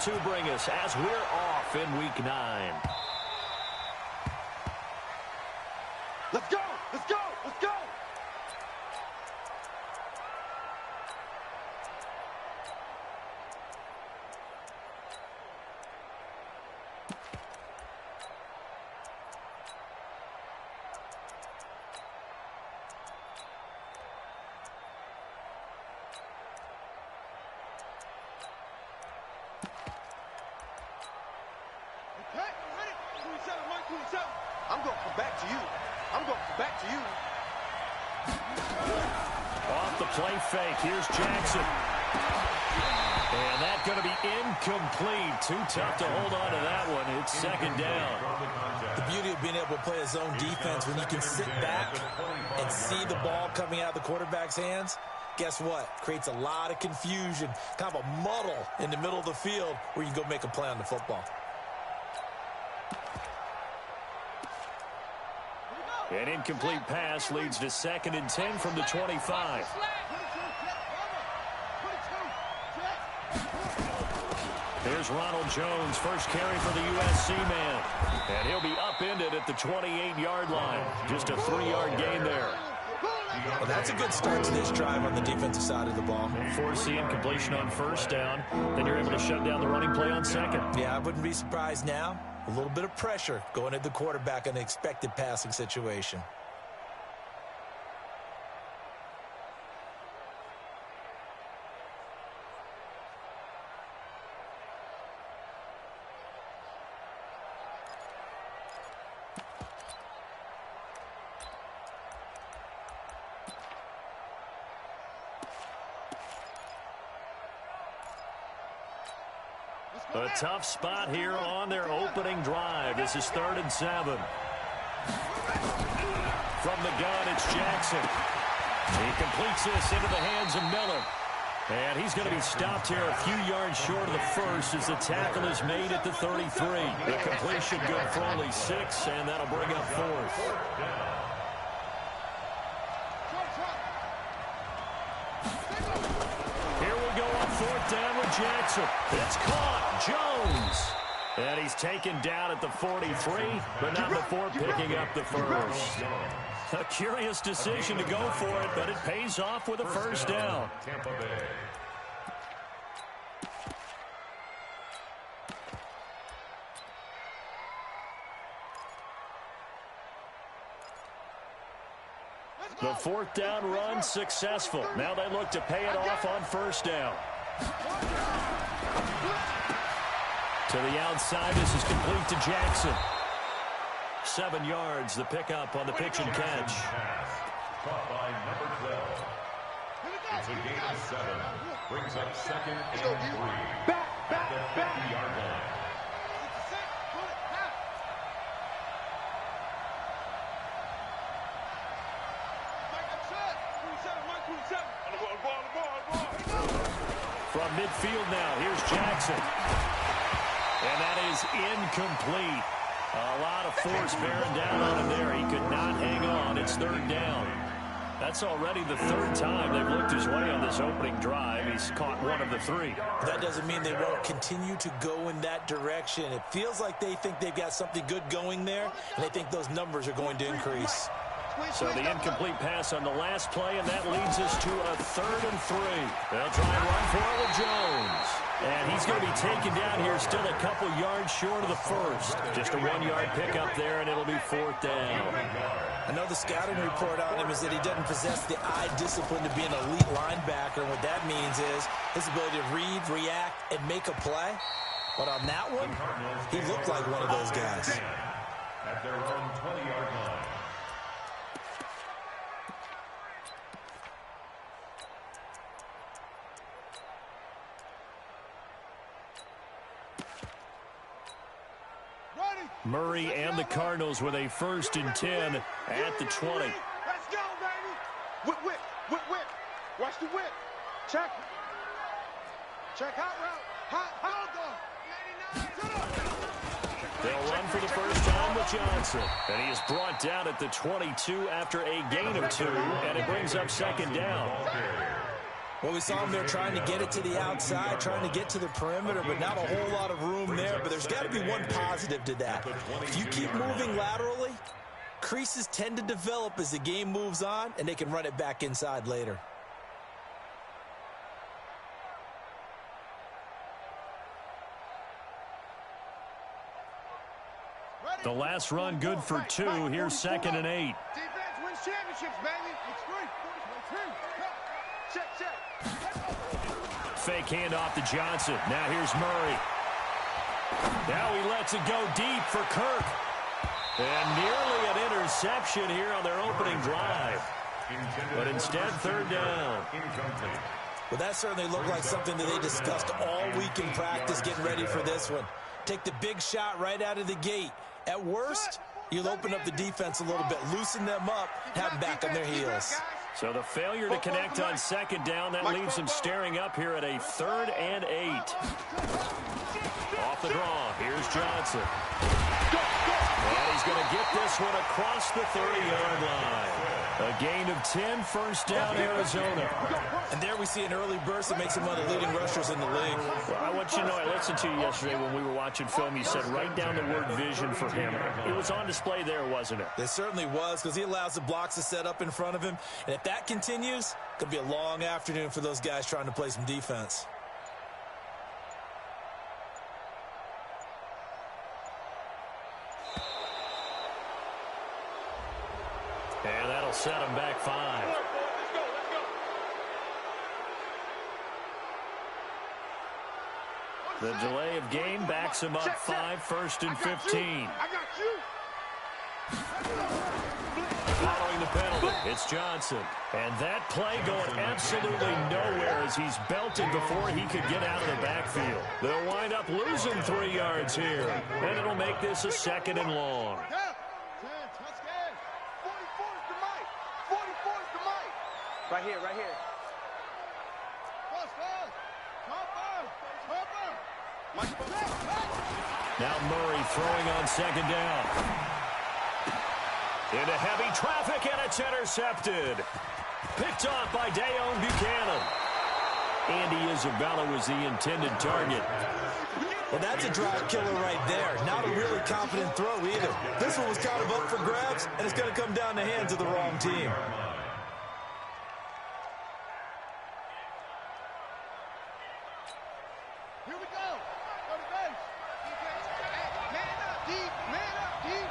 to bring us as we're off in Week 9. Let's go! Let's go! Let's go! I'm going to come back to you. I'm going to come back to you. Off the play fake. Here's Jackson. And that's going to be incomplete. Too tough to hold on to that one. It's second down. The beauty of being able to play a zone defense when you can sit back and see the ball coming out of the quarterback's hands, guess what? Creates a lot of confusion, kind of a muddle in the middle of the field where you can go make a play on the football. An incomplete pass leads to 2nd and 10 from the 25. Here's Ronald Jones, first carry for the USC man. And he'll be upended at the 28-yard line. Just a 3-yard gain there. Well, that's a good start to this drive on the defensive side of the ball. Force the incompletion on first down. Then you're able to shut down the running play on second. Yeah, I wouldn't be surprised now. A little bit of pressure going at the quarterback in an expected passing situation. A tough spot here on their opening drive. This is 3rd and 7. From the gun, it's Jackson. He completes this into the hands of Miller. And he's going to be stopped here a few yards short of the first as the tackle is made at the 33. The completion good for only 6, and that'll bring up 4th. Here we go on 4th down with Jackson. It's caught. Jones. And he's taken down at the 43, but not before picking up the first. A curious decision to go for it, but it pays off with a first down. The 4th down run successful. Now they look to pay it off on first down. To the outside, this is complete to Jackson. 7 yards, the pickup on the pitch and catch. Caught by number 12. It's a gain of 7. Brings up 2nd and 3. At the 50-yard line. From midfield now, here's Jackson. And that is incomplete. A lot of force bearing down on him there. He could not hang on. It's 3rd down. That's already the 3rd time they've looked his way on this opening drive. He's caught 1 of the 3. That doesn't mean they won't continue to go in that direction. It feels like they think they've got something good going there, and they think those numbers are going to increase. So the incomplete pass on the last play, and that leads us to a 3rd and 3. They'll try and run for it with Jones. And he's going to be taken down here still a couple yards short of the first. Just a 1-yard pickup there, and it'll be 4th down. I know the scouting report on him is that he doesn't possess the eye discipline to be an elite linebacker. And what that means is his ability to read, react, and make a play. But on that one, he looked like one of those guys. At their own 20-yard line. Murray and the Cardinals with a 1st and 10 at the 20. Let's go, baby. Whip, whip, whip, whip. Watch the whip. Check. Check hot route. Hot go. They'll run for the first time with Johnson. And he is brought down at the 22 after a gain of 2. And it brings up 2nd down. Well, we saw him there trying to get it to the outside, trying to get to the perimeter, but not a whole lot of room there. But there's got to be one positive to that. If you keep moving laterally, creases tend to develop as the game moves on, and they can run it back inside later. The last run good for 2. Here's 2nd and 8. Defense wins championships, baby. It's 3. Check. Fake handoff to Johnson. Now here's Murray. Now he lets it go deep for Kirk. And nearly an interception here on their opening drive. But instead, 3rd down. Well, that certainly looked like something that they discussed all week in practice getting ready for this one. Take the big shot right out of the gate. At worst, you'll open up the defense a little bit, loosen them up, have them back on their heels. So the failure to connect on 2nd down, that leaves them staring up here at a 3rd and 8. Off the draw, here's Johnson. And he's going to get this one across the 30-yard line. A gain of 10, 1st down, Arizona. And there we see an early burst that makes him one of the leading rushers in the league. Well, I want you to know, I listened to you yesterday when we were watching film. You said write down the word vision for him. It was on display there, wasn't it? It certainly was, because he allows the blocks to set up in front of him. And if that continues, it could be a long afternoon for those guys trying to play some defense. And that'll set him back 5. The delay of game backs him up 5, 1st and 15. I got you. Following the penalty, it's Johnson. And that play going absolutely nowhere as he's belted before he could get out of the backfield. They'll wind up losing 3 yards here. And it'll make this a 2nd and long. Right here, right here. Now Murray throwing on 2nd down. Into heavy traffic, and it's intercepted. Picked off by Dayon Buchanan. Andy Isabella was the intended target. Well, that's a drive killer right there. Not a really confident throw either. This one was kind of up for grabs, and it's going to come down the hands of the wrong team. Here we go. Go to base. Man up deep. Man up deep.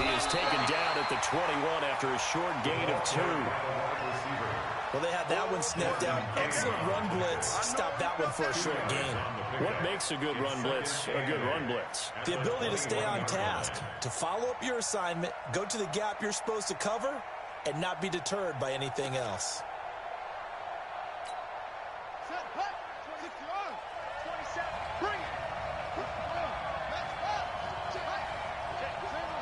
He is taken down at the 21 after a short gain of 2. Well, they had that one sniffed out. Excellent run blitz. Stop that one for a short gain. What makes a good run blitz a good run blitz? The ability to stay on task, to follow up your assignment, go to the gap you're supposed to cover, and not be deterred by anything else. Set, hut. 26 yards. 27. Bring it. Match up. Check. Check. Check.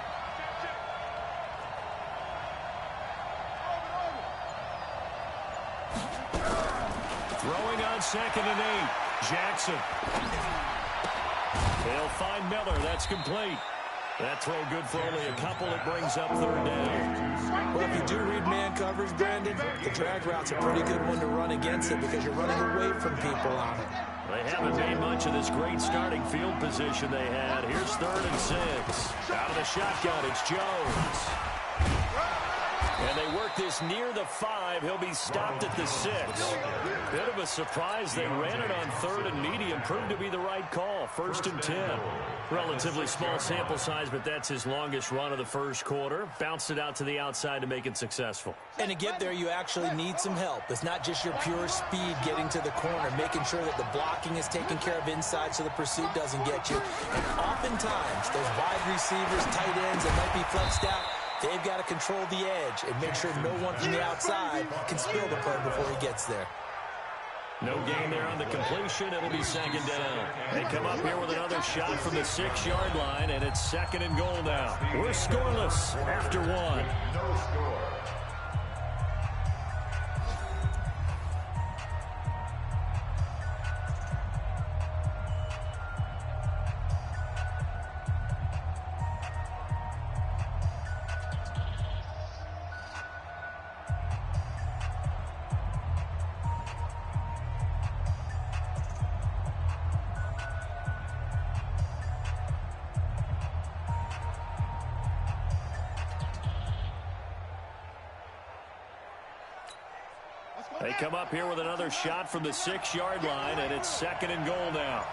Throwing on 2nd and 8. Jackson. They'll find Miller. That's complete. That throw good for only a couple. It brings up 3rd down. Well, if you do read man coverage, Brandon, the drag route's a pretty good one to run against it because you're running away from people on it. They haven't made much of this great starting field position they had. Here's 3rd and 6. Out of the shotgun, it's Jones. And they work this near the 5. He'll be stopped at the 6. Bit of a surprise. They ran it on 3rd and medium. Proved to be the right call. 1st and 10. Relatively small sample size, but that's his longest run of the first quarter. Bounced it out to the outside to make it successful. And to get there, you actually need some help. It's not just your pure speed getting to the corner, making sure that the blocking is taken care of inside so the pursuit doesn't get you. And oftentimes, those wide receivers, tight ends that might be flexed out, they've got to control the edge and make sure no one from the outside can spill the play before he gets there. No gain there on the completion. It'll be 2nd down. They come up here with another shot from the 6-yard line, and it's 2nd and goal now. We're scoreless after 1. No score. They come up here with another shot from the 6-yard line, and it's 2nd and goal now.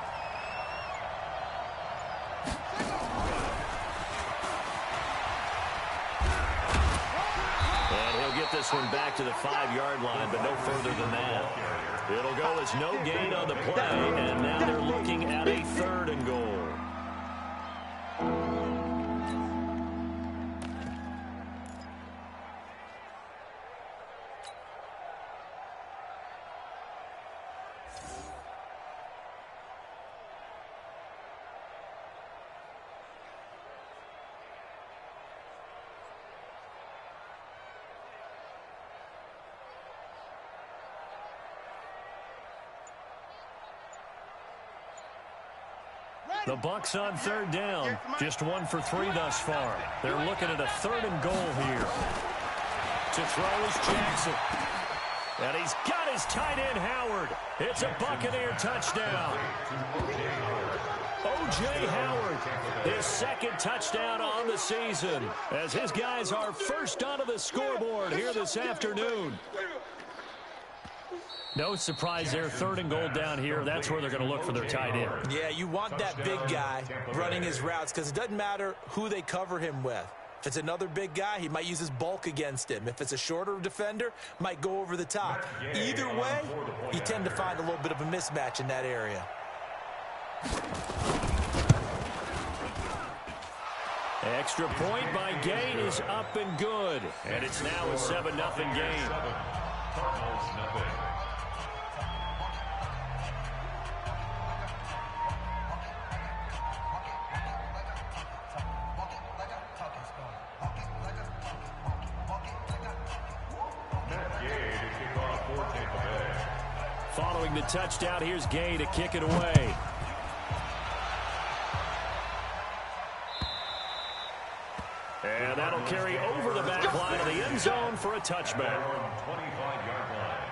And he'll get this one back to the 5-yard line, but no further than that. It'll go as no gain on the play, and now they're looking at a 3rd and goal. The Bucs on 3rd down. Just 1 for 3 thus far. They're looking at a 3rd and goal here. To throw is Jackson. And he's got his tight end, Howard. It's a Buccaneer touchdown. O.J. Howard, his 2nd touchdown on the season, as his guys are first onto the scoreboard here this afternoon. No surprise there, 3rd and goal down here. That's where they're going to look for their tight end. Yeah, you want that big guy running his routes because it doesn't matter who they cover him with. If it's another big guy, he might use his bulk against him. If it's a shorter defender, might go over the top. Either way, you tend to find a little bit of a mismatch in that area. Extra point by Gain is up and good. And it's now a 7-0 game. Following the touchdown, here's Gay to kick it away. And that'll carry over the back line of the end zone for a touchback. 25-yard line.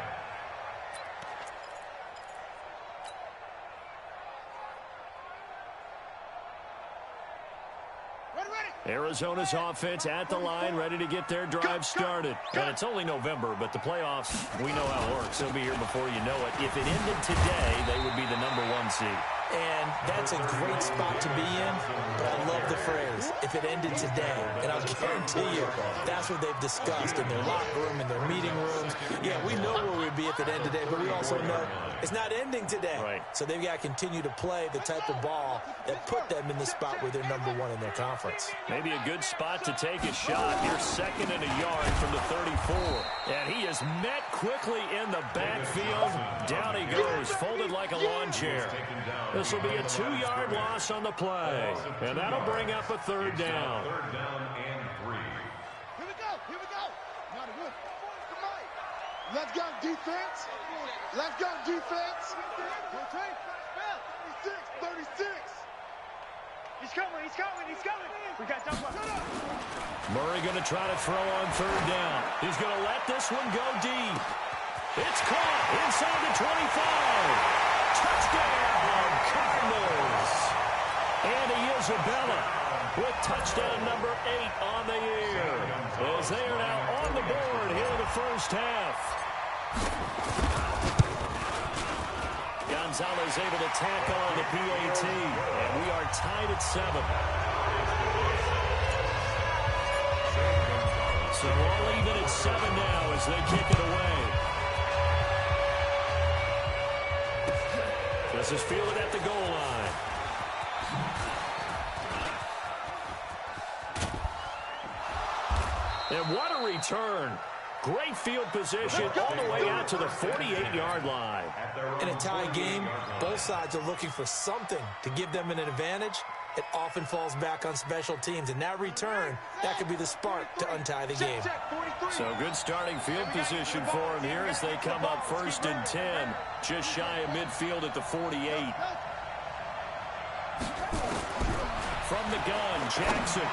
Arizona's offense at the line, ready to get their drive started. And it's only November, but the playoffs, we know how it works. They'll be here before you know it. If it ended today, they would be the #1 seed. And that's a great spot to be in, but I love the phrase, if it ended today. And I'll guarantee you, that's what they've discussed in their locker room, in their meeting rooms. Yeah, we know where we'd be if it ended today, but we also know it's not ending today. Right. So they've got to continue to play the type of ball that put them in the spot where they're #1 in their conference. Maybe a good spot to take a shot. Here's 2nd and a yard from the 34. And he is met quickly in the backfield. Down he goes, folded like a lawn chair. This will be a 2-yard loss on the play. And that'll bring up a 3rd down. 3rd down and 3. Here we go. Here we go. Not a good. Let's go, defense. Let's go, defense. 36. He's coming. He's coming. He's coming. We got double. Murray going to try to throw on 3rd down. He's going to let this one go deep. It's caught inside the 25. Touchdown, Cardinals. Andy Isabella with touchdown number 8 on the year. As they are now on the board here in the first half. Gonzalez able to tack on the PAT. And we are tied at 7. So all even at 7 now as they kick it away. This is fielded at the goal line. And what a return. Great field position all the way out to the 48-yard line. In a tie game, both sides are looking for something to give them an advantage. It often falls back on special teams, and that return, that could be the spark to untie the game. So good starting field position for them here as they come up 1st and 10, just shy of midfield at the 48. From the gun, Jackson.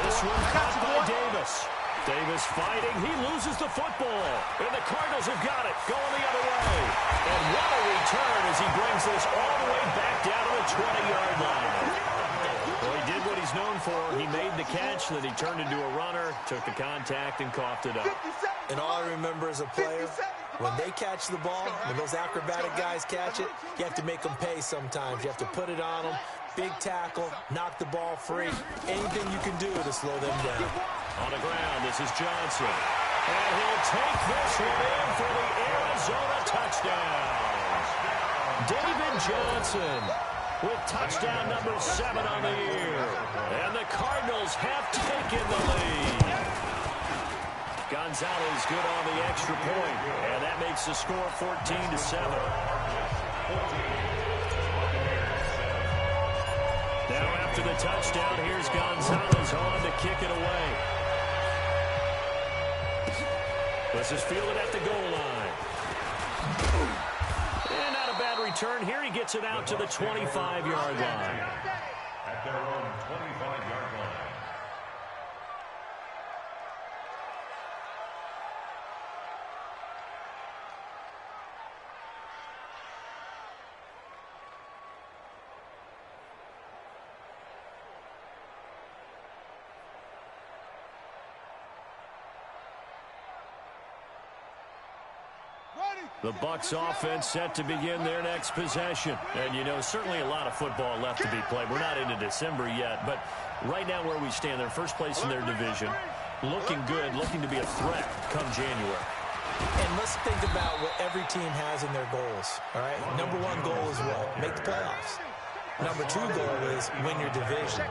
This one caught by Davis. Davis fighting. He loses the football. And the Cardinals have got it. Going the other way. And what a return as he brings this all the way back down to the 20-yard line. Well, he did what he's known for. He made the catch, then he turned into a runner, took the contact, and coughed it up. 57. And all I remember as a player, when they catch the ball, when those acrobatic guys catch it, you have to make them pay sometimes. You have to put it on them, big tackle, knock the ball free. Anything you can do to slow them down. On the ground, this is Johnson. And he'll take this one in for the Arizona touchdown. David Johnson with touchdown number 7 on the year. And the Cardinals have taken the lead. Gonzalez good on the extra point, and that makes the score 14-7. Now after the touchdown, here's Gonzalez on to kick it away. This is fielded at the goal line. And not a bad return here. He gets it out to the 25-yard line. At their own 25-yard line. The Bucs offense set to begin their next possession. And, you know, certainly a lot of football left to be played. We're not into December yet, but right now where we stand, they're first place in their division. Looking good, looking to be a threat come January. And let's think about what every team has in their goals, all right? Number 1 goal is what? Make the playoffs. Number 2 goal is win your division.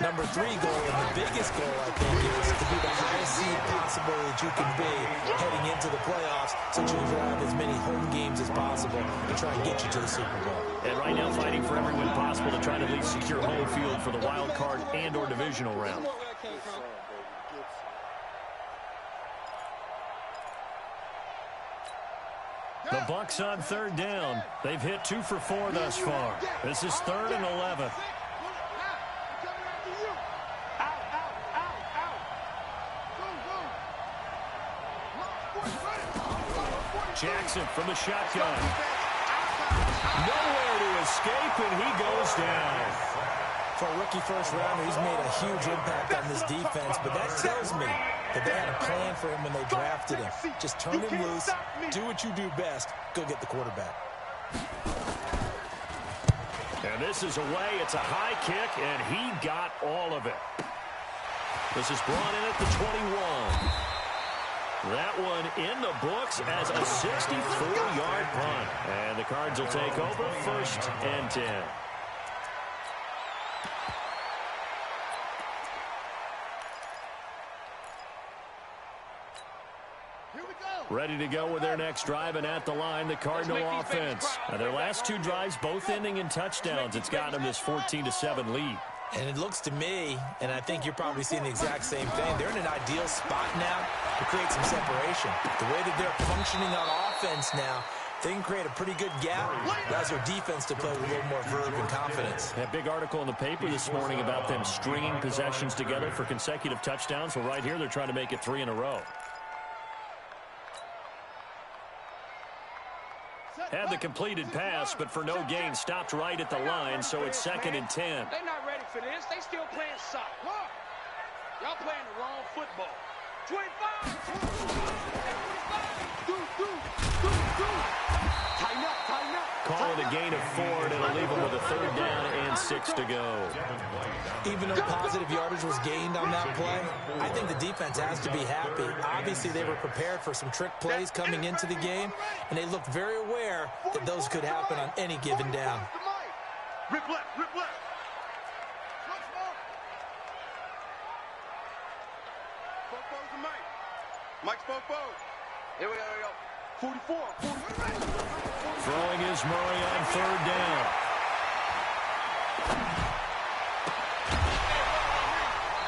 Number 3 goal, and the biggest goal, I think, is to be the highest seed possible that you can be heading into the playoffs, so you can have as many home games as possible to try and get you to the Super Bowl. And right now fighting for every win possible to try to at least secure home field for the wild card and or divisional round. The Bucs on 3rd down. They've hit 2 for 4 thus far. This is 3rd and 11. Jackson from the shotgun. Nowhere to escape, and he goes down. For a rookie first-rounder, he's made a huge impact on this defense, but that tells me that they had a plan for him when they drafted him. Just turn him loose, do what you do best, go get the quarterback. And this is away. It's a high kick, and he got all of it. This is brought in at the 21. That one in the books as a 64-yard punt. And the Cards will take over 1st and 10. Ready to go with their next drive, and at the line, the Cardinal offense. Now, their last 2 drives, both ending in touchdowns. It's gotten them this 14-7 lead. And it looks to me, and I think you're probably seeing the exact same thing, they're in an ideal spot now to create some separation. The way that they're functioning on offense now, they can create a pretty good gap. Allows their defense to play with a little more verve and confidence. That big article in the paper this morning about them stringing possessions together for consecutive touchdowns. Well, right here, they're trying to make it 3 in a row. Had the completed pass, but for no gain, stopped right at the line, so it's 2nd and 10. They're not ready for this. They still playing soccer. Y'all playing the wrong football. 25. Tighten up, tighten up. Call it a gain of 4, and it'll leave them with a 3rd down and 6 to go. Even though positive yardage was gained on that play, I think the defense has to be happy. Obviously, they were prepared for some trick plays coming into the game, and they looked very aware that those could happen on any given down. Rip left, rip left. Fofo's the Mike. Mike's Fofo. Here we go, here we go. 44. Throwing is Murray on 3rd down.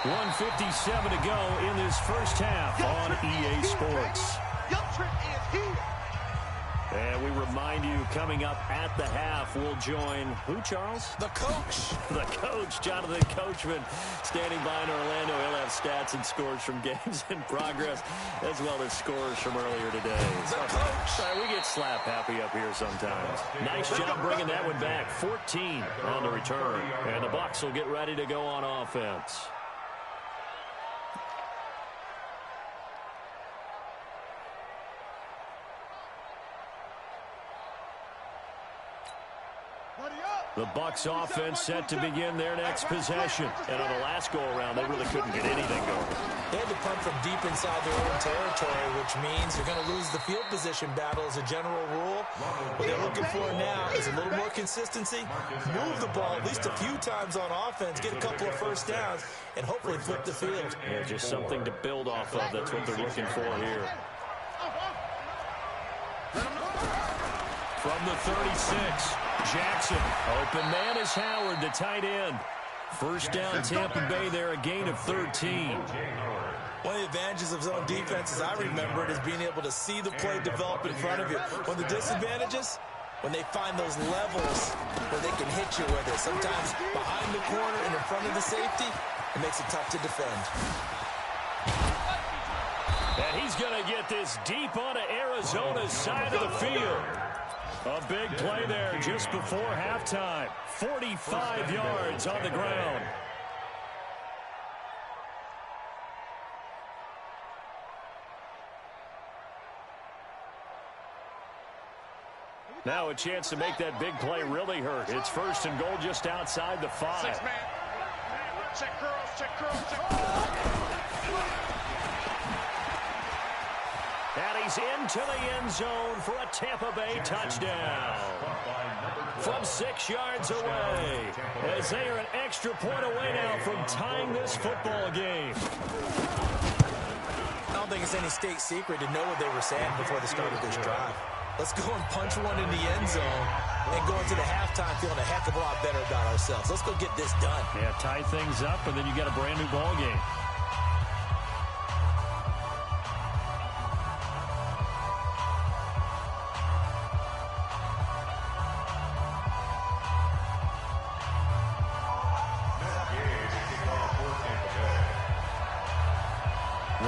.157 to go in this first half on EA Sports. Your trick is here. And we remind you, coming up at the half, we'll join who, Charles? The coach. The coach, Jonathan Coachman, standing by in Orlando. He'll have stats and scores from games in progress, as well as scores from earlier today. The coach. Sorry, we get slap happy up here sometimes. Nice job bringing that one back. 14 on the return. And the Bucs will get ready to go on offense. The Bucs offense set to begin their next possession. And on the last go-around, they really couldn't get anything going. They had to punt from deep inside their own territory, which means they're going to lose the field position battle as a general rule. What they're looking for now is a little more consistency, move the ball at least a few times on offense, get a couple of first downs, and hopefully flip the field. Yeah, just something to build off of. That's what they're looking for here. From the 36, Jackson. Open man is Howard, the tight end. First down, Tampa Bay there, a gain of 13. One of the advantages of zone defense, as I remember it, is being able to see the play develop in front of you. One of the disadvantages, when they find those levels where they can hit you with it. Sometimes behind the corner and in front of the safety, it makes it tough to defend. And he's going to get this deep onto Arizona's side of the field. A big play there just before halftime. 45 yards on the ground. Now a chance to make that big play really hurt. It's first and goal just outside the 5. 6 man. Check curls, check curls, check curls. And he's into the end zone for a Tampa Bay touchdown. From 6 yards away, as they are an extra point away now from tying this football game. I don't think it's any state secret to know what they were saying before the start of this drive. Let's go and punch one in the end zone and go into the halftime feeling a heck of a lot better about ourselves. Let's go get this done. Yeah, tie things up, and then you got a brand new ball game.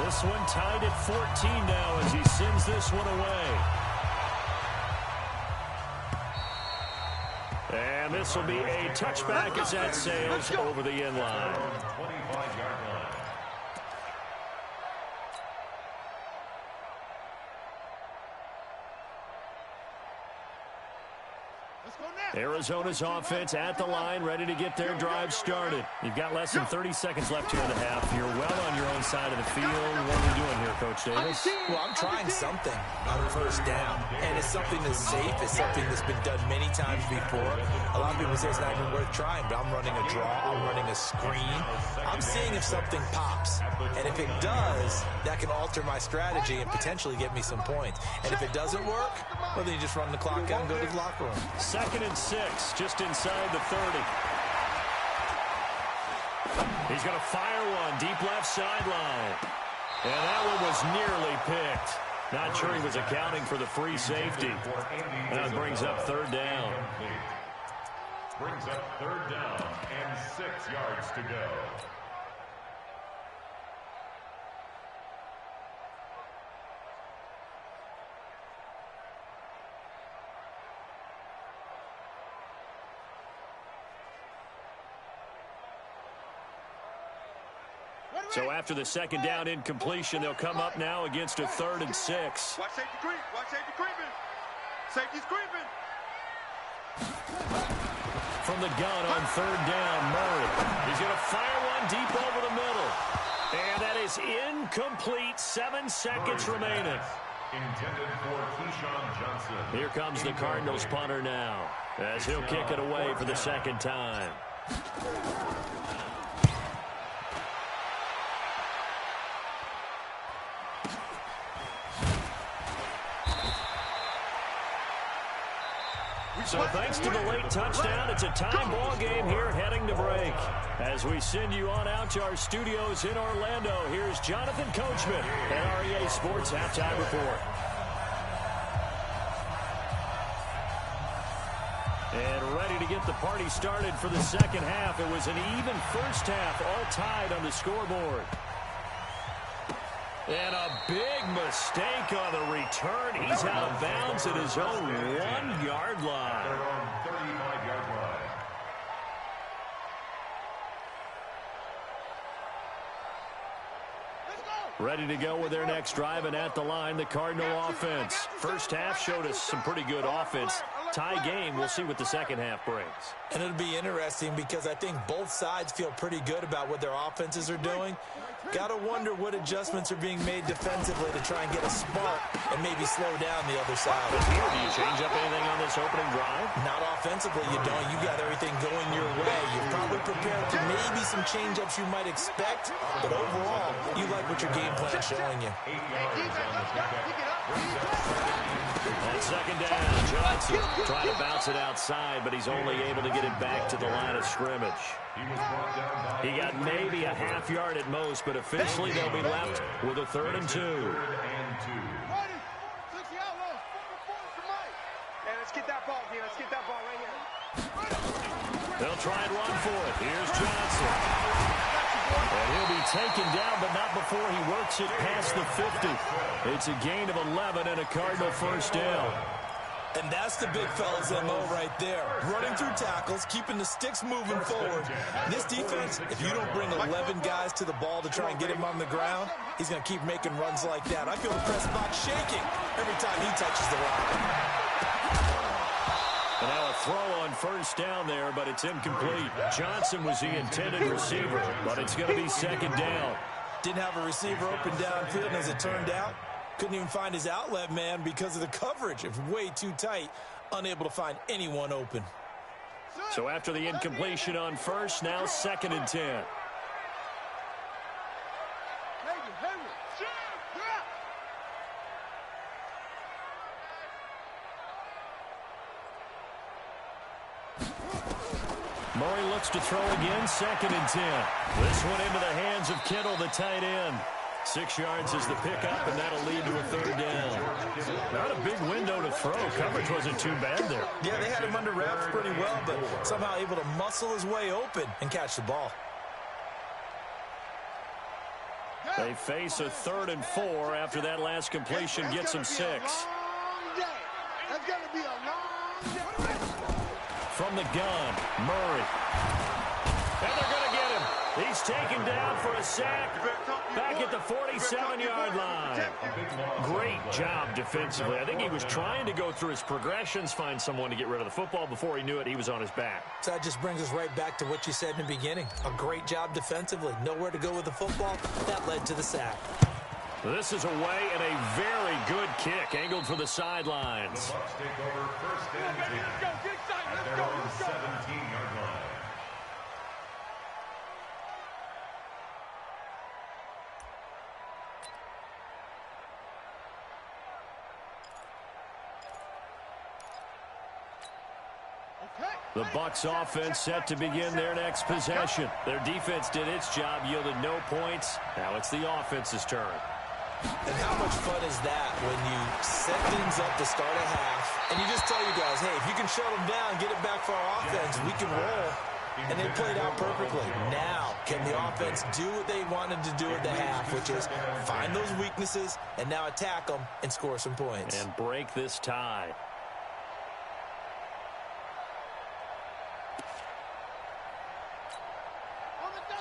This one tied at 14 now as he sends this one away. And this will be a touchback as that sails over the end line. 25-yard line. Arizona's offense at the line, ready to get their drive started. You've got less than 30 seconds left here in the half. You're well on your own side of the field. What are you doing here, Coach Davis? Well, I'm trying something on first down, and it's something that's safe. It's something that's been done many times before. A lot of people say it's not even worth trying, but I'm running a draw. I'm running a screen. I'm seeing if something pops, and if it does, that can alter my strategy and potentially get me some points. And if it doesn't work, well, then you just run the clock out and go to the locker room. 2nd and 6, just inside the 30. He's going to fire one deep left sideline. And that one was nearly picked. Not sure he was accounting for the free safety. That brings up 3rd down. Brings up 3rd down and 6 yards to go. So after the 2nd down incompletion, they'll come up now against a 3rd and 6. Watch safety creep. Watch safety creeping. Safety's creeping. From the gun on 3rd down, Murray. He's going to fire one deep over the middle. And that is incomplete. 7 seconds remaining. Intended for Keyshawn Johnson. Here comes the Cardinals punter now, as he'll kick it away for the 2nd time. So thanks to the late touchdown, it's a time ball game here heading to break. As we send you on out to our studios in Orlando, here's Jonathan Coachman and REA Sports Halftime Report. And ready to get the party started for the 2nd half. It was an even first half, all tied on the scoreboard. And a big mistake on the return. He's out of bounds at his own 1-yard line. Their own 35-yard line. Ready to go with their next drive, and at the line, the Cardinal offense. First half showed us some pretty good offense. tie game. We'll see what the second half brings. And it'll be interesting because I think both sides feel pretty good about what their offenses are doing. Got to wonder what adjustments are being made defensively to try and get a spark and maybe slow down the other side. But here, do you change up anything on this opening drive? Not offensively, you don't. You got everything going your way. You're probably prepared for maybe some change-ups you might expect, but overall, you like what your game plan is showing you. On second down, Johnson trying to bounce it outside, but he's only able to get it back to the line of scrimmage. He got maybe a half yard at most, but officially they'll be left with a 3rd and 2. Let's get that ball here. Let's get that ball right here. They'll try and run for it. Here's Johnson. And he'll be taken down, but not before he works it past the 50. It's a gain of 11 and a Cardinal first down. And that's the big fella's MO right there. Running through tackles, keeping the sticks moving forward. This defense, if you don't bring 11 guys to the ball to try and get him on the ground, he's going to keep making runs like that. I feel the press box shaking every time he touches the rock. And now a throw on first down there, but it's incomplete. Johnson was the intended receiver, but it's going to be second down. Didn't have a receiver open downfield, and as it turned out, couldn't even find his outlet man because of the coverage. It was way too tight, unable to find anyone open. So after the incompletion on first, now 2nd and 10. Murray looks to throw again, 2nd and 10. This one into the hands of Kittle, the tight end. 6 yards is the pickup, and that'll lead to a 3rd down. Not a big window to throw. Coverage wasn't too bad there. Yeah, they had him under wraps pretty well, but somehow able to muscle his way open and catch the ball. They face a 3rd and 4 after that last completion gets them 6. That's going to be a long day. From the gun, Murray. And they're going to get him. He's taken down for a sack back at the 47-yard line. Great job defensively. I think he was trying to go through his progressions, find someone to get rid of the football. Before he knew it, he was on his back. So that just brings us right back to what you said in the beginning. A great job defensively. Nowhere to go with the football. That led to the sack. This is away and a very good kick, angled for the sidelines. The Bucs take over 1st and 10 at their own 17-yard line. The Bucs offense set to begin their next possession. Their defense did its job, yielded no points. Now it's the offense's turn. And how much fun is that when you set things up to start a half, and you just tell you guys, hey, if you can shut them down, get it back for our offense, we can roll. And they played out perfectly. Now, can the offense do what they wanted to do at the half, which is find those weaknesses and now attack them and score some points. And break this tie.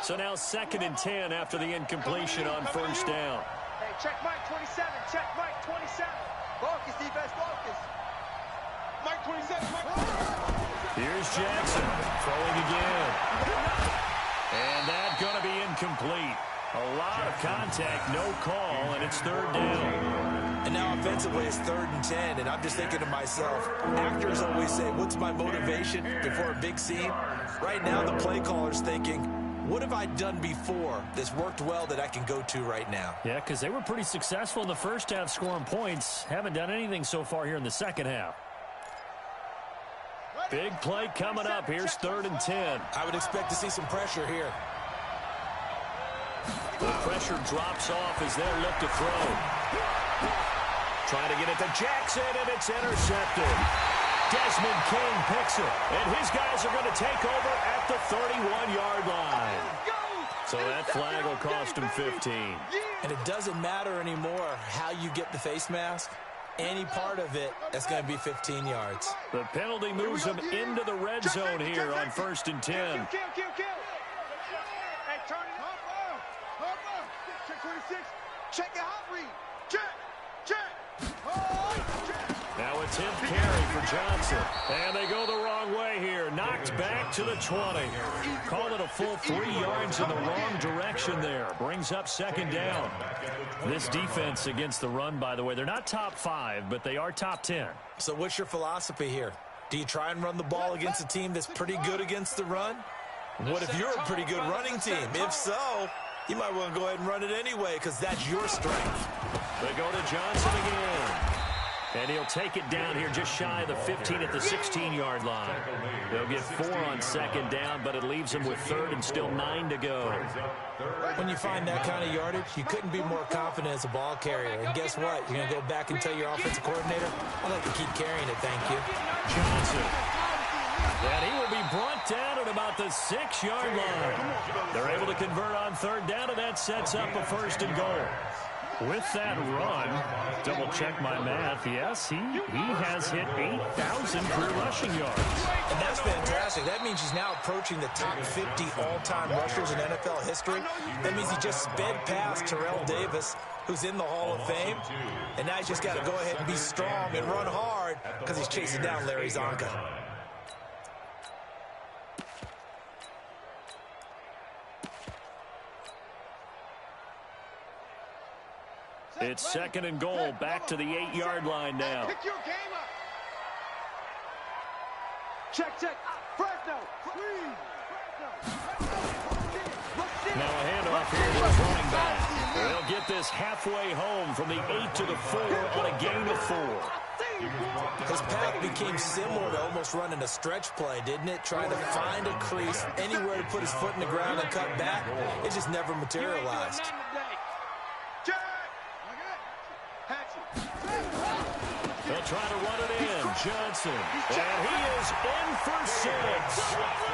So now 2nd and 10 after the incompletion on first down. Hey, check Mike 27. Check Mike 27. Focus, defense, focus. Mike 27. Here's Jackson throwing again. And that's going to be incomplete. A lot of contact, no call, and it's 3rd down. And now offensively it's 3rd and 10, and I'm just thinking to myself, actors always say, what's my motivation before a big scene? Right now the play caller's thinking, what have I done before that's worked well that I can go to right now? Yeah, because they were pretty successful in the first half scoring points. Haven't done anything so far here in the second half. Big play coming up. Here's 3rd and 10. I would expect to see some pressure here. The pressure drops off as they look to throw. Trying to get it to Jackson, and it's intercepted. Desmond King picks it, and his guys are going to take over at the 31-yard line. So that flag will cost him 15. And it doesn't matter anymore how you get the face mask. Any part of it, that's going to be 15 yards. The penalty moves him into the red zone here on 1st and 10. Hey, turn it up. Check 26. Check your hot read. Check. Now it's him carry for Johnson. And they go the wrong way here. Knocked back to the 20. Call it a full 3 yards in the wrong direction there. Brings up second down. This defense against the run, by the way, they're not top 5, but they are top 10. So what's your philosophy here? Do you try and run the ball against a team that's pretty good against the run? What if you're a pretty good running team? If so, you might want to go ahead and run it anyway because that's your strength. They go to Johnson again. And he'll take it down here just shy of the 15 at the 16-yard line. They'll get 4 on second down, but it leaves them with 3rd and still 9 to go. When you find that kind of yardage, you couldn't be more confident as a ball carrier. And guess what? You're going to go back and tell your offensive coordinator, I'd like to keep carrying it, thank you. Johnson. And he will be brought down at about the 6-yard line. They're able to convert on 3rd down, and that sets up a 1st and goal. With that run, double check my math, yes, he has hit 8,000 career rushing yards. And that's fantastic. That means he's now approaching the top 50 all-time rushers in NFL history. That means he just sped past Terrell Davis, who's in the Hall of Fame. And now he's just got to go ahead and be strong and run hard because he's chasing down Larry Zonka. It's 2nd and goal, back to the 8-yard line now. Pick your game up. Check. Fresno. Now a handoff here to the running back. They'll get this halfway home from the 8 to the 4 on a gain of 4. His path became similar to almost running a stretch play, didn't it? Trying to find a crease, anywhere to put his foot in the ground and cut back. It just never materialized. They'll try to run it in. Johnson. And he is in for 6.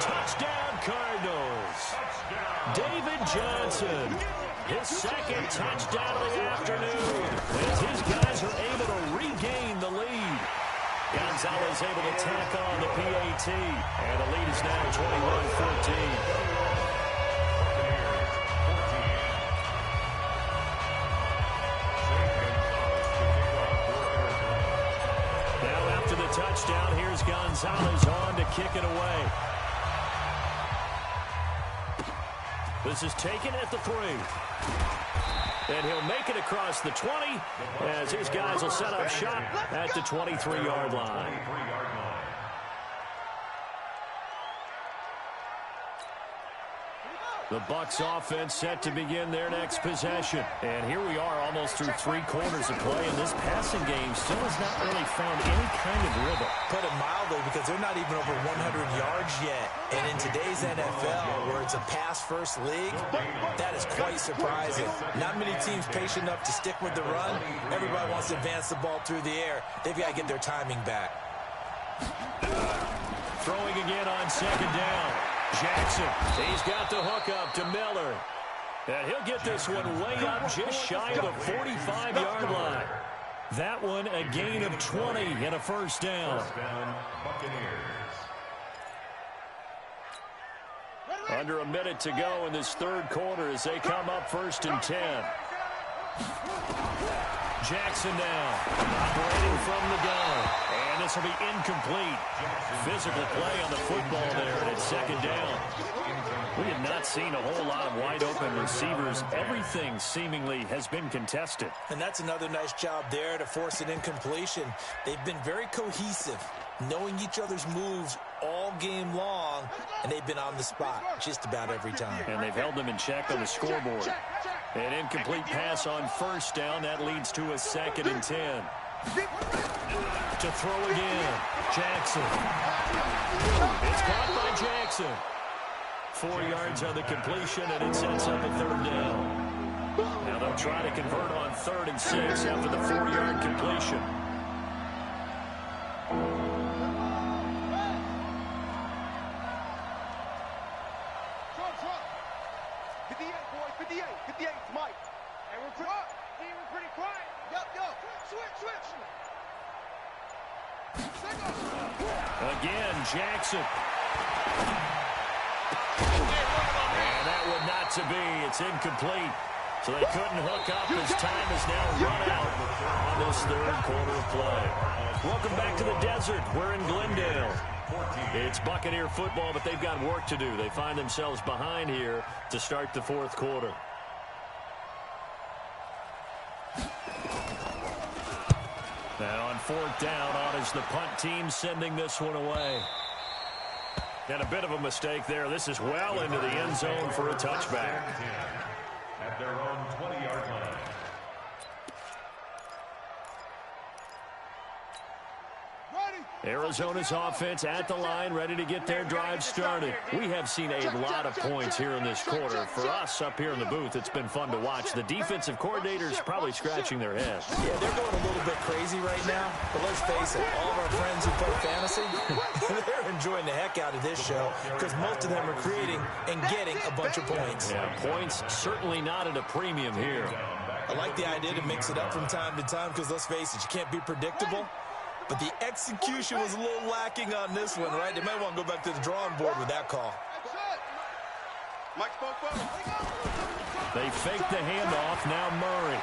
Touchdown, Cardinals. David Johnson. His 2nd touchdown of the afternoon. As his guys are able to regain the lead. Gonzalez able to tack on the PAT. And the lead is now 21-14. Touchdown. Here's Gonzalez on to kick it away. This is taken at the 3. And he'll make it across the 20 as his guys will set up shop at the 23-yard line. The Bucs offense set to begin their next possession. And here we are almost through 3 quarters of play, and this passing game still has not really found any kind of rhythm. Put it mildly, because they're not even over 100 yards yet. And in today's NFL, where it's a pass-first league, that is quite surprising. Not many teams patient enough to stick with the run. Everybody wants to advance the ball through the air. They've got to get their timing back. Throwing again on 2nd down. Jackson, he's got the hook up to Miller. And he'll get this one way up just shy of the 45-yard line. That one a gain of 20 and a 1st down. Under a minute to go in this 3rd quarter as they come up 1st and 10. Jackson now, operating from the gun. And this will be incomplete. Physical play on the football there, and it's 2nd down. We have not seen a whole lot of wide-open receivers. Everything seemingly has been contested. And that's another nice job there to force an incompletion. They've been very cohesive, knowing each other's moves all game long, and they've been on the spot just about every time. And they've held them in check on the scoreboard. An incomplete pass on 1st down. That leads to a 2nd and 10. To throw again. Jackson. It's caught by Jackson. 4 yards on the completion, and it sets up a 3rd down. Now they'll try to convert on 3rd and 6 after the 4-yard completion. Again, Jackson. And that one not to be. It's incomplete. So they couldn't hook up as time is now run out on this third quarter of play. Welcome back to the desert. We're in Glendale. It's Buccaneer football, but they've got work to do. They find themselves behind here to start the fourth quarter. Now on fourth down, on is the punt team sending this one away. And a bit of a mistake there. This is well into the end zone for a touchback. At their own 20-yard line. Arizona's offense at the line, ready to get their drive started. We have seen a lot of points here in this quarter. For us up here in the booth, it's been fun to watch. The defensive coordinators probably scratching their heads. Yeah, they're going a little bit crazy right now. But let's face it, all of our friends who play fantasy, they're enjoying the heck out of this show because most of them are creating and getting a bunch of points. Yeah, points certainly not at a premium here. I like the idea to mix it up from time to time because let's face it, you can't be predictable. But the execution was a little lacking on this one, right? They might want to go back to the drawing board with that call. They fake the handoff. Now Murray.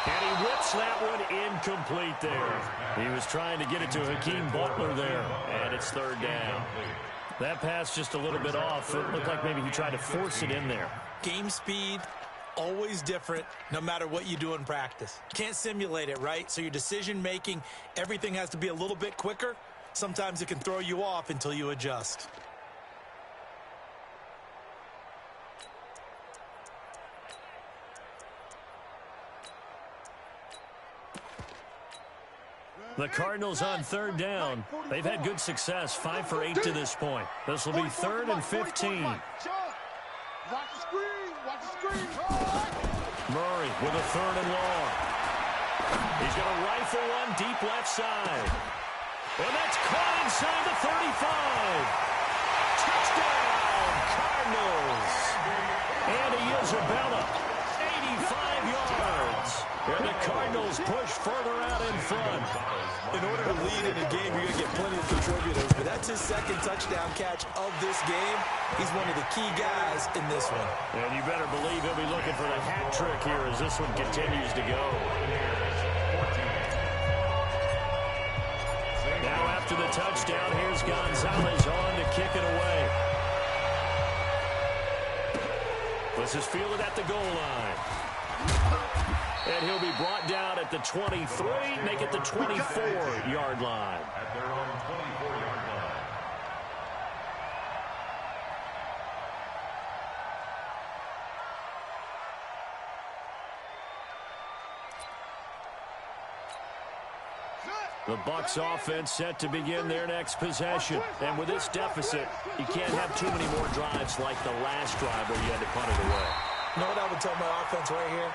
And he whips that one incomplete there. He was trying to get it to Hakeem Butler there. And it's third down. That pass just a little bit off. It looked like maybe he tried to force it in there. Game speed. Always different, no matter what you do in practice. Can't simulate it, right? So your decision-making, everything has to be a little bit quicker. Sometimes it can throw you off until you adjust. The Cardinals on third down. They've had good success, 5 for 8 to this point. This will be 3rd and 15. Watch the screen. Watch the screen. Murray with a 3rd and long. He's going to rifle one deep left side. And that's caught inside the 35. Touchdown, Cardinals. Andy Isabella, 85 yards. And the Cardinals push further out in front. In order to lead in a game, you're going to get plenty of contributors. But that's his second touchdown catch of this game. He's one of the key guys in this one. And you better believe he'll be looking for the hat trick here as this one continues to go. Now after the touchdown, here's Gonzalez on to kick it away. This is fielded at the goal line. And he'll be brought down at the 23, make it the 24-yard line. At their own 24-yard line. The Bucs offense set to begin their next possession. And with this deficit, you can't have too many more drives like the last drive where you had to punt it away. You know what I would tell my offense right here?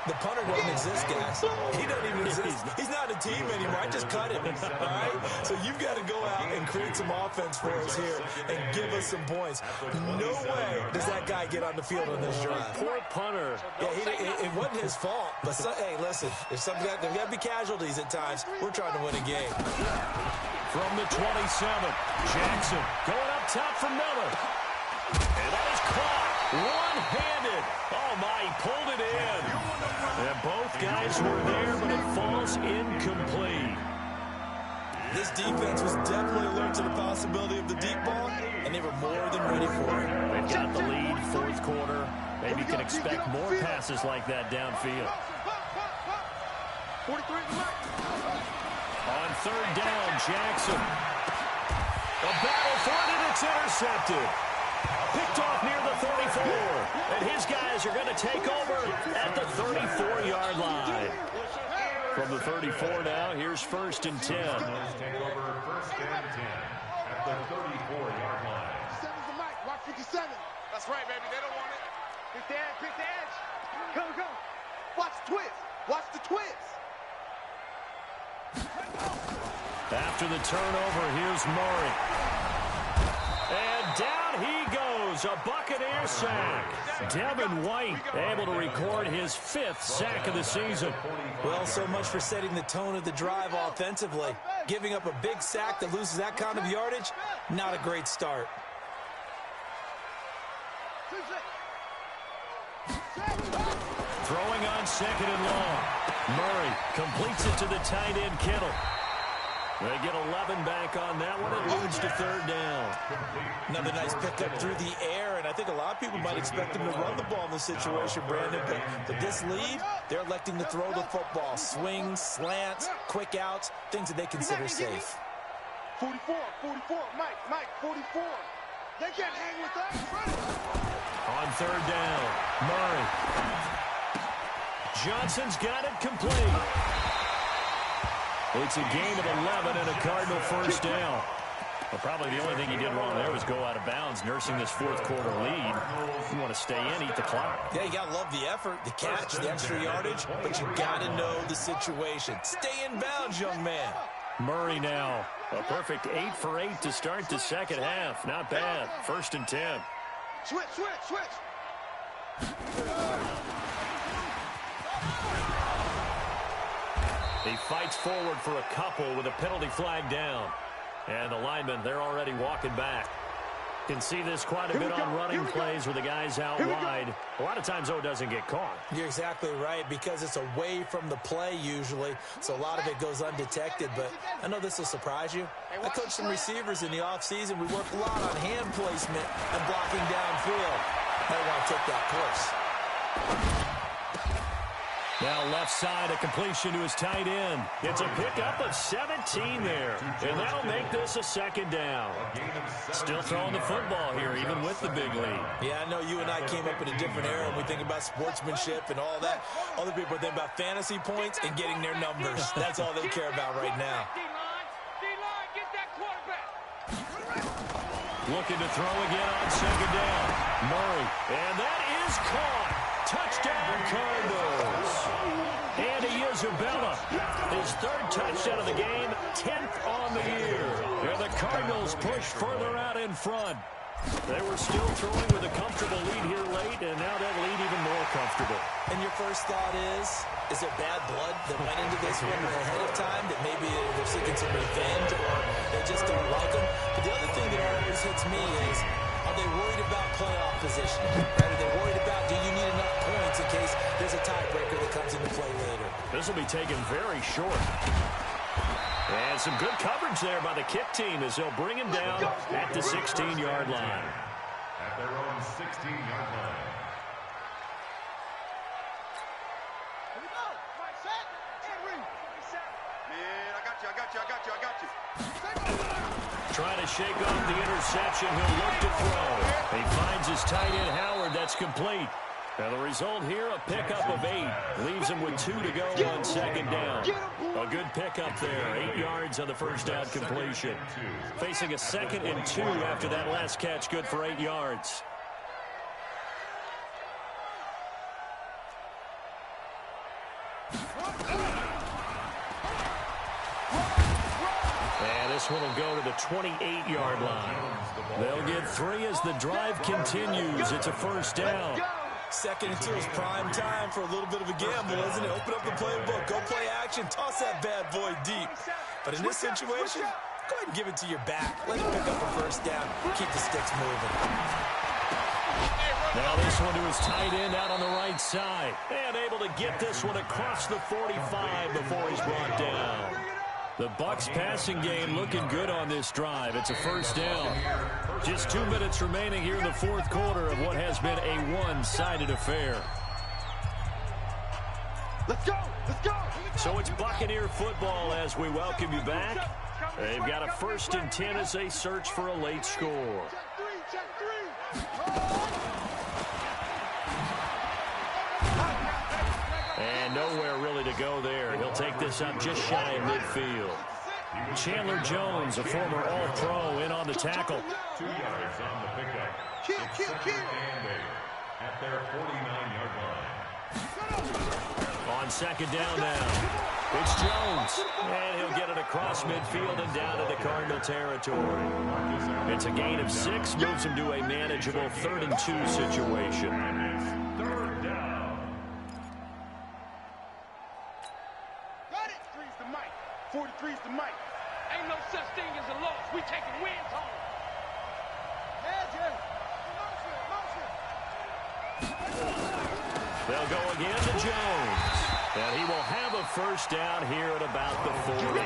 The punter doesn't exist, guys. He doesn't even exist. He's not a team anymore. I just cut him, all right? So you've got to go out and create some offense for us here and give us some points. No way does that guy get on the field on this drive. Poor punter. Yeah, it wasn't his fault. But, hey, listen, there's got to be casualties at times. We're trying to win a game. From the 27, Jackson going up top for Miller. And that is caught one-handed. Oh, my, he pulled it in. And both guys were there, but it falls incomplete. This defense was definitely alert to the possibility of the deep ball, and they were more than ready for it. They've got the lead, fourth quarter. Maybe can expect more passes like that downfield. 43. On third down, Jackson. A battle for it, and it's intercepted. Picked off near the 34. And his guys are going to take over at the 34-yard line. From the 34 now, here's 1st and 10. Take over 1st and 10 at the 34-yard line. 57's the mic. Watch 57. That's right, baby. They don't want it. Pick the edge. Pick the edge. Go. Watch the twist. Watch the twist. After the turnover, here's Murray. And down he goes, a Buccaneer sack. Devin White able to record his 5th sack of the season. Well, so much for setting the tone of the drive offensively. Giving up a big sack that loses that kind of yardage, not a great start. on 2nd and long. Murray completes it to the tight end, Kittle. They get 11 back on that one. It moves to 3rd down. Another nice pickup through the air, and I think a lot of people might expect him to run the ball in this situation, Brandon. But this lead, they're electing to throw the football. Swings, slants, quick outs, things that they consider safe. 44, Mike, 44. They can't hang with us. On 3rd down, Murray. Johnson's got it complete. It's a gain of 11 and a Cardinal 1st down. Well, probably the only thing he did wrong there was go out of bounds, nursing this 4th quarter lead. You want to stay in, eat the clock. Yeah, you got to love the effort, the catch, the extra yardage, but you got to know the situation. Stay in bounds, young man. Murray now. A perfect 8 for 8 to start the 2nd half. Not bad. 1st and 10. Switch. He fights forward for a couple with a penalty flag down. And the linemen, they're already walking back. Can see this quite a bit on running plays with the guys out wide. A lot of times, though, it doesn't get caught. You're exactly right, because it's away from the play usually, so a lot of it goes undetected. But I know this will surprise you. I coached some receivers in the offseason. We work a lot on hand placement and blocking downfield. I want to take that course. Now left side, a completion to his tight end. It's a pickup of 17 there, and that'll make this a 2nd down. Still throwing the football here, even with the big lead. Yeah, I know you and I came up in a different era, and we think about sportsmanship and all that. Other people think about fantasy points and getting their numbers. That's all they care about right now. D-line, get that quarterback. Looking to throw again on 2nd down. Murray, and that is caught. Touchdown, Cardinals. Andy Isabella, his 3rd touchdown of the game, 10th on the year. And the Cardinals push further out in front. They were still throwing with a comfortable lead here late, and now that lead even more comfortable. And your first thought is there bad blood that went into this one ahead of time, that maybe they're seeking some revenge or they just don't like them? But the other thing that always hits me is, are they worried about playoff position? Right? Are they worried about, do you need enough points in case there's a tiebreaker that comes into play later? This will be taken very short. And some good coverage there by the kick team as they'll bring him down at the 16-yard line. At their own 16-yard line. Here we go. Right, set, and read. Man, I got you. Trying to shake off the interception. He'll look to throw. He finds his tight end, Howard. That's complete. Now the result here, a pickup of 8. Leaves him with 2 to go on 2nd down. A good pickup there. 8 yards on the first down completion. Facing a 2nd and 2 after that last catch. Good for 8 yards. And this one will go to the 28-yard line. They'll get 3 as the drive continues. It's a 1st down. 2nd and 2 is prime time for a little bit of a gamble, isn't it? Open up the playbook, go play action, toss that bad boy deep. But in this situation, go ahead and give it to your back. Let him pick up a 1st down. Keep the sticks moving. Now this one to his tight end out on the right side. And able to get this one across the 45 before he's brought down. The Bucs passing game looking good on this drive. It's a 1st down. Just 2 minutes remaining here in the 4th quarter of what has been a one-sided affair. Let's go. So it's Buccaneer football as we welcome you back. They've got a 1st and 10 as they search for a late score. Check three. And nowhere really to go there. He'll take this up just shy of midfield. Chandler Jones, a former All-Pro, in on the tackle. 2 yards on the pickup. It's 2nd and 8 at their 49-yard line. On 2nd down now. It's Jones. And he'll get it across midfield and down into Cardinal territory. It's a gain of 6, moves him to a manageable 3rd and 2 situation. And it's 3rd down. Got it. 3's the mic. 43's the mic. Ain't no such thing as a loss. We taking wins home. They'll go again to Jones. And he will have a first down here at about the 40.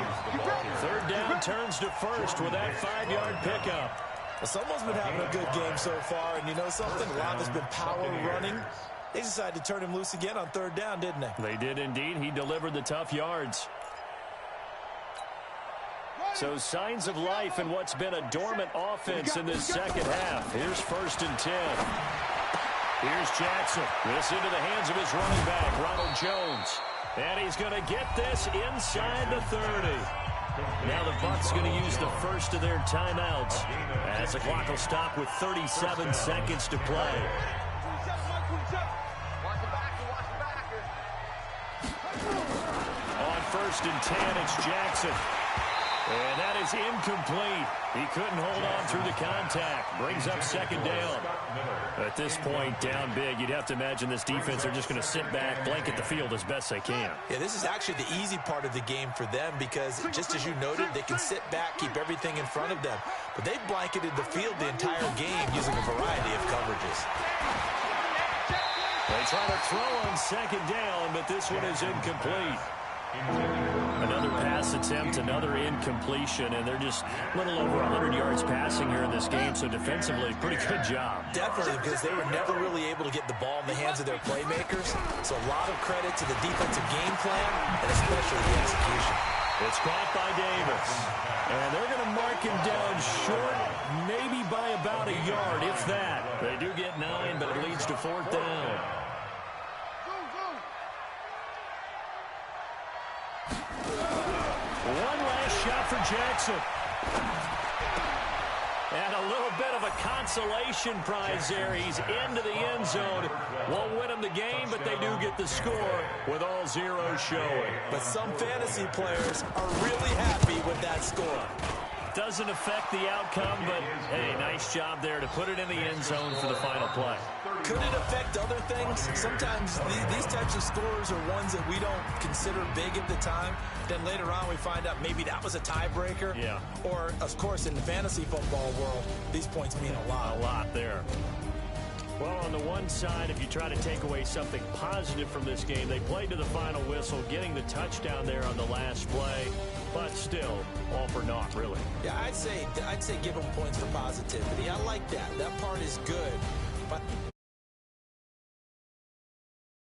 Third down turns to first with that 5-yard pickup. Well, someone's been having a good game so far, and you know something? A lot has been power running. They decided to turn him loose again on third down, didn't they? They did indeed. He delivered the tough yards. So signs of life in what's been a dormant offense in this second half. Here's 1st and 10. Here's Jackson. This into the hands of his running back, Ronald Jones. And he's going to get this inside the 30. Now the Bucs going to use the first of their timeouts as the clock will stop with 37 seconds to play. On 1st and 10, it's Jackson. And that is incomplete. He couldn't hold on through the contact. Brings up 2nd down. At this point, down big, you'd have to imagine this defense are just going to sit back, blanket the field as best they can. Yeah, this is actually the easy part of the game for them because, just as you noted, they can sit back, keep everything in front of them. But they've blanketed the field the entire game using a variety of coverages. They try to throw on 2nd down, but this one is incomplete. Another pass attempt, another incompletion, and they're just a little over 100 yards passing here in this game, so defensively, pretty good job. Definitely, because they were never really able to get the ball in the hands of their playmakers, so a lot of credit to the defensive game plan, and especially the execution. It's caught by Davis, and they're going to mark him down short, maybe by about a yard, if that. They do get 9, but it leads to 4th down. One last shot for Jackson. And a little bit of a consolation prize there. He's into the end zone. Won't win them the game, but they do get the score with all zeros showing. But some fantasy players are really happy with that score. Doesn't affect the outcome, but, hey, nice job there to put it in the end zone for the final play. Could it affect other things? Sometimes these types of scores are ones that we don't consider big at the time. Then later on we find out maybe that was a tiebreaker. Yeah. Or, of course, in the fantasy football world, these points mean a lot. A lot there. Well, on the one side, if you try to take away something positive from this game, they played to the final whistle, getting the touchdown there on the last play, but still, all for naught, really. Yeah, I'd say give them points for positivity. I like that. That part is good. But